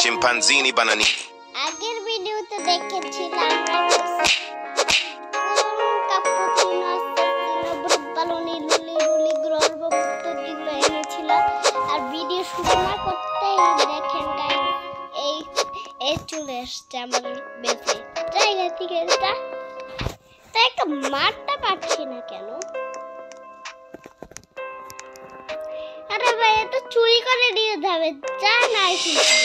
Chimpanzini bananini. আগের ভিডিওতে দেখেছিলাম কাপুচিনো বালুনি লুলি লুলি গ্রর্ব যেগুলো এনেছিল আর ভিডিও শুরু না করতেই দেখেন গাইস এই চলে আসছে আমার বেঁচে জায়গা থেকে তাই একটা মারটা পাচ্ছি না কেন? আরে ভাই এটা চুরি করে নিয়ে যাবে যা নাই কিছু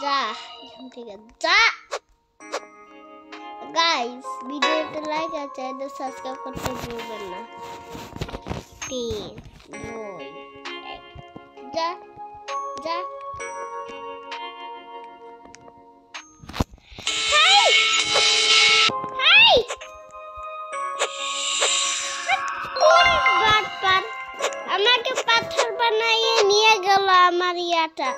যা এখান থেকে যা গাইস ভিডিওতে লাইক আর চ্যানেল সাবস্ক্রাইব করতে ভুলবেন না 3 2 1 যা যা আমাকে পাথর বানাইয়ে নিয়ে গেল আমার ইয়াটা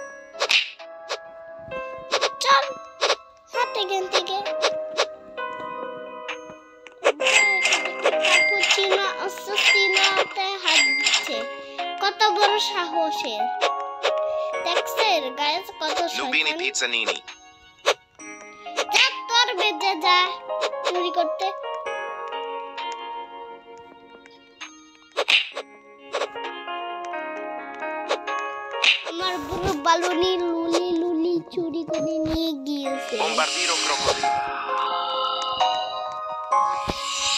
চল হাতে গেন থেকে কাপুচিনো অ্যাসাসিনোতে হাত দিচ্ছে কত বড় সাহসের দেখছেন গাইস কত Nubini Pizzanini. যা তোর বেজে যা চুরি করতে আমার বুড়ো বালুনি লুলি লুলি চুরি করে নিয়ে গিয়েছে Bombardiro crocodilo.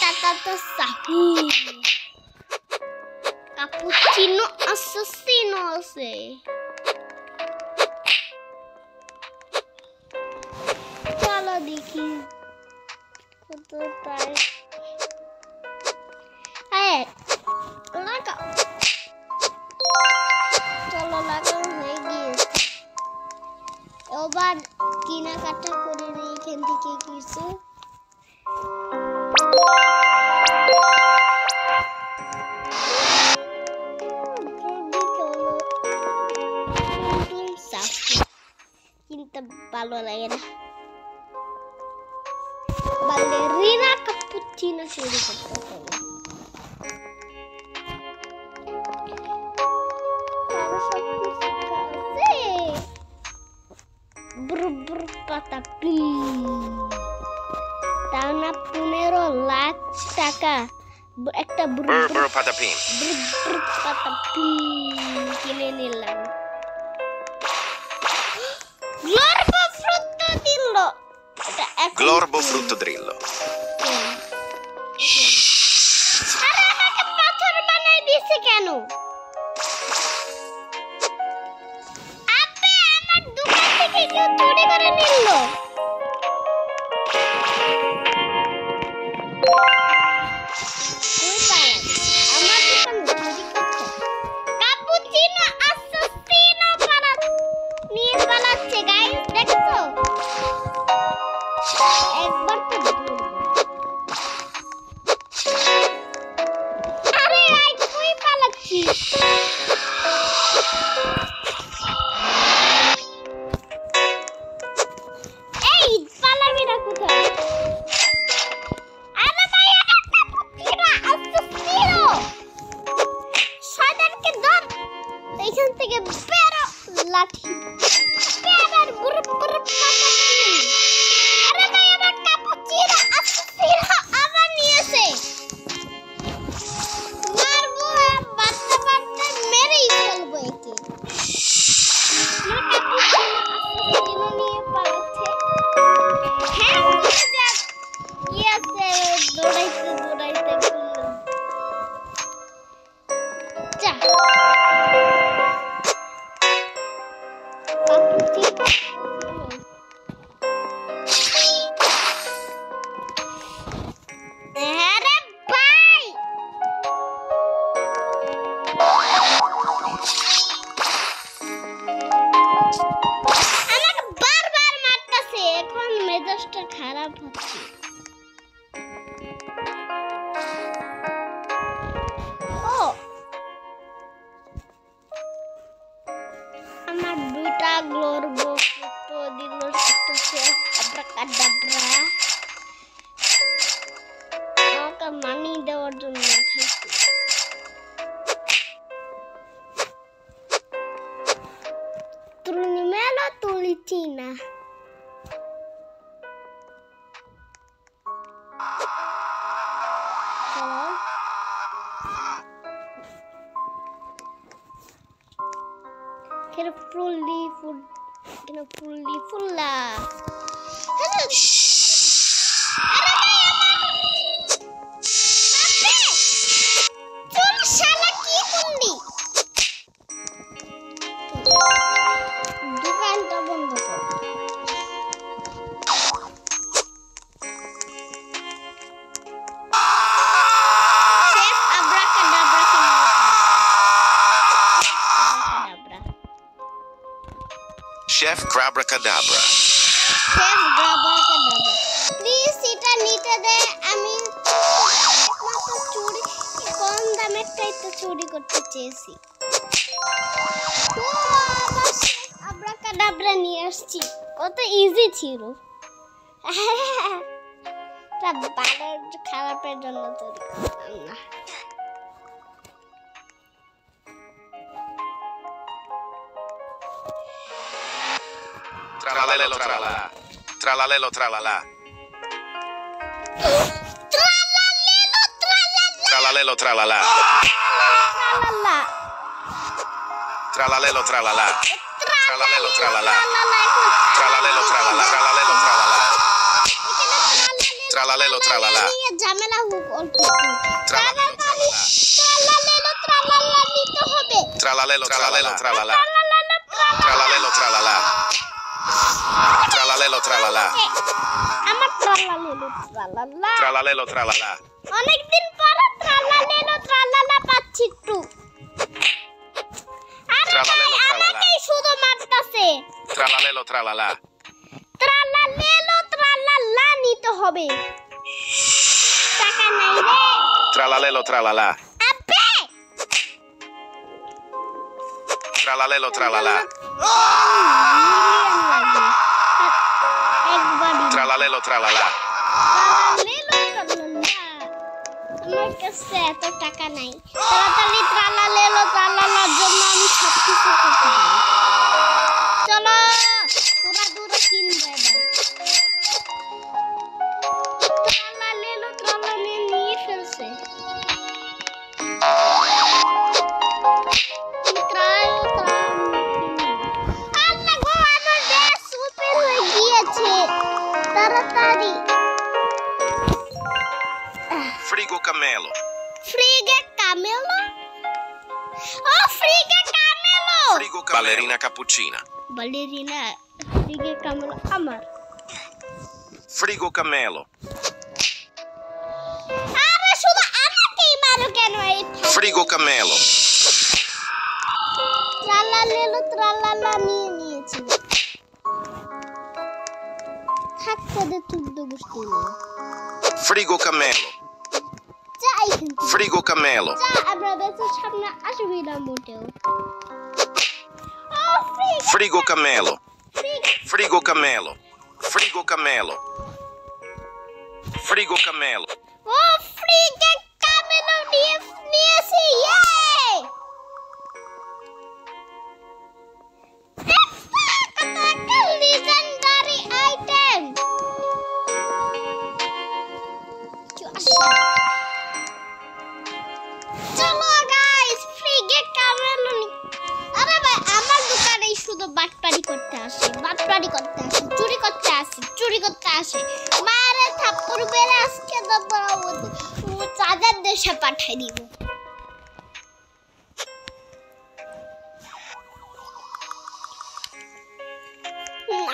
টাকা তো সাহু কাপুচিনো অ্যাসাসিনো আছে চলো দেখি কত তাই হ্যাঁ লাগাও চলো লাগাও হয়ে গিয়েছে এবার কেনাকাটা করে নিই এখান থেকে কিছু কিন্তু ভালো লাগে না বালেরিনা কাপুচিনো চুরি করতে হবে পাতা তাও না 15 লাখ টাকা একটা Burbur patapim. পাতা কিনে নিলাম Glorbo frutto drillo. আরে আমাকে পাথর বানাই দিয়েছে কেন? আপনি আমার দোকান থেকে কেউ চুরি করে নিল আমার দোকান চুরি করছে কাপুচিনো অ্যাসাসিনো নিয়ে পালাচ্ছে গাইস দেখছো একবার তো আরে আই কই পালাচ্ছিস এই পালাবি না কোথায় আরে ভাই এটা কাপুচিনো অ্যাসাসিনো শয়তানকে ধর এইখান থেকে বেরো লাঠি বেরার বুড় বুড় আরে ভাই আমার কাপুচিনো অ্যাসাসিনো আবার নিয়েছে মারবো বাচ্চা বাচ্চা মেরেই ফেলবো একে আমার কাপুচিনো অ্যাসাসিনো নিয়ে পালাচ্ছে হ্যাঁ কি আছে দৌড়াইতে দৌড়াইতে যা আরে ভাই আমাকে বারবার মারতাছে এখন মেজাজটা খারাপ হচ্ছে ও আমার দুইটা গ্লোরবো ফটো দিল একটা শেষ আব্রাকাডাব্রা একটা মানি দেওয়ার জন্য থাকছে। তুমি মেলো তুলছি না। Kena pulli fulla. চল শালা কি করলি? দোকানটা বন্ধ কর। Chef Abracadabra Chef Abracadabra. Chef Abracadabra. Please এটা নিতে দে, আমি একমাত্র চুরি কম দামেরটাই তো চুরি করতে চেয়েছি। ও আবার Chef Abracadabra নিয়ে আসছি, কত ইজি ছিল। তা ভালো খারাপের জন্য চুরি করলাম না। Tralalelo tralala. Tralalelo tralala. Tralalelo Tralalelo tralala. tralala. Tralala. Tralalelo tralala. Tralalelo tralala. Tralalelo Tralalelo tralala. Tralalelo tralala. Tralalelo tralala. ঝামেলা হোক অল্প। Tralalelo tralala. ট্রালালেলো ট্রালালা নিতে হবে। Tralalelo tralala. Tralala. Tralalelo tralala. Tralalelo tralala. আমার ট্রালালেলো ট্রালালা। Tralalelo tralala. অনেকদিন পরে ট্রালালেলো ট্রালালা পাচ্ছি একটু। Tralalelo tralala. আমাকেই শুধু মারতাছে। Tralalelo tralala. ট্রালালেলো ট্রালালা নিতে হবে। টাকা নাই রে। Tralalelo tralala. আব্বে Tralalelo tralala. একবারই Tralalelo tralala. আমার কাছে এত টাকা নাই, তাড়াতাড়ি ট্রালালেলো ট্রালালার জন্য আমি সবকিছু করতে পারি। চলো পুরা দূরে কিনবো এবার। ট্রালালেলো ট্রালালে নিয়ে ফেলছে। আল্লাহ গো, আমার গ্যাস ওপেন হয়ে গিয়েছে, তাড়াতাড়ি। Frigo Camelo. Friga Camelo? Oh, Friga Camelo! Frigo Camelo. Ballerina cappuccina. Ballerina Friga Camelo আমার। Frigo Camelo. আরে শুধু আমাকেই মারো কেন এই Frigo Camelo. ট্রালালেলো ট্রালালা নিয়ে নিয়েছি। থাক তোদের চুদ্দ গোষ্ঠী নিয়ে। Frigo Camelo. যা এখান থেকে। Frigo Camelo. যা, আমরা বেঁচে সামনে আসবি না মোটেও। ও Frigo Camelo. Friga Frigo Camelo. Frigo Camelo. Frigo Camelo. ও Friga Camelo নিয়েছি, ইয়ে! কত একটা legendary item! চলো guys, Friga Camelo আরে ভাই, আমার দোকানে শুধু বাটপারি করতে আসে, চুরি করতে আসে। মায়ের থাপ্পড় মেরে আজকে চাঁদের দেশে পাঠাই দিব।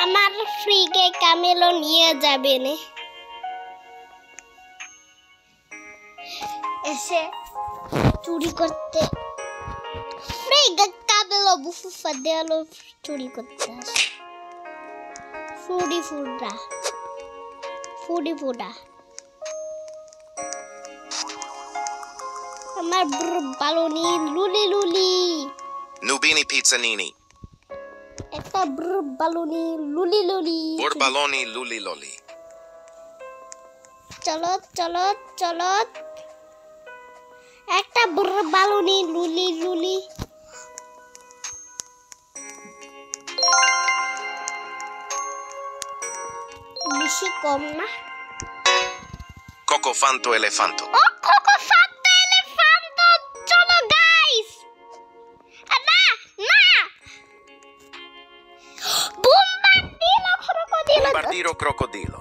আমার ফ্রিগে ক্যামেলো নিয়ে যাবে না এসে চুরি করতে। ফ্রিগে ক্যামেলো বুফুফা দেয়ালো চুরি করতে আসে। ফুডি ফুডা আমার বালুনি লুলি Nubini Pizzanini. একটা বালুনি লুলি Borbaloni Luli Loli. চলো একটা বালুনি লুলি লুলি বেশি কম না Cocofanto elefanto. ও কোকোফান্টো এলিফ্যান্টো চলো গাইস না না Bombardiro crocodilo.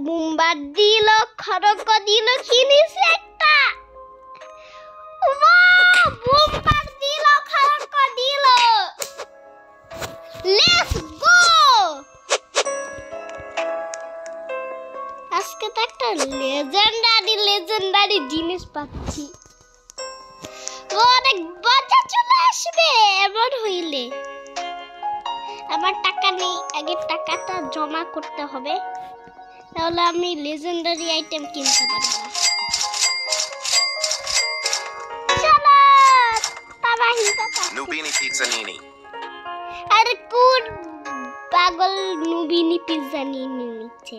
বুম্বার্দিলো খরকদিলো কি নিছে একটা ওয়াও বুম্বার্দিলো খরকদিলো লেটস গো আজকে তো একটা লেজেন্ডারি জিনিস পাচ্ছি অনেক মজা চলে আসবে এমন হইলে আমার টাকা নেই আগে টাকাটা জমা করতে হবে তাহলে আমি লেজেন্ডারি আইটেম কিনতে পারবো না চলো তাবাহি বাবা Nubini pizzanini. আর কোন পাগল নুবিনি পিজ্জা নিয়ে নিচ্ছে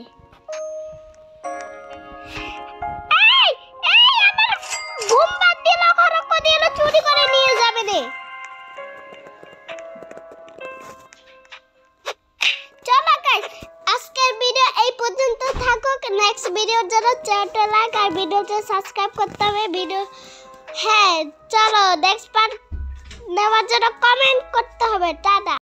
এই এই আমার বুম্বার্দিলো খরকদিলো চুরি করে নিয়ে যাবে রে চলো গাইস আজকের ভিডিও এই পর্যন্ত থাকুক নেক্সট ভিডিওর জন্য চ্যানেলটা লাইক আর ভিডিওটা সাবস্ক্রাইব করতে হবে ভিডিও হ্যাঁ চলো নেক্সট পার্ট নেওয়ার জন্য কমেন্ট করতে হবে টাটা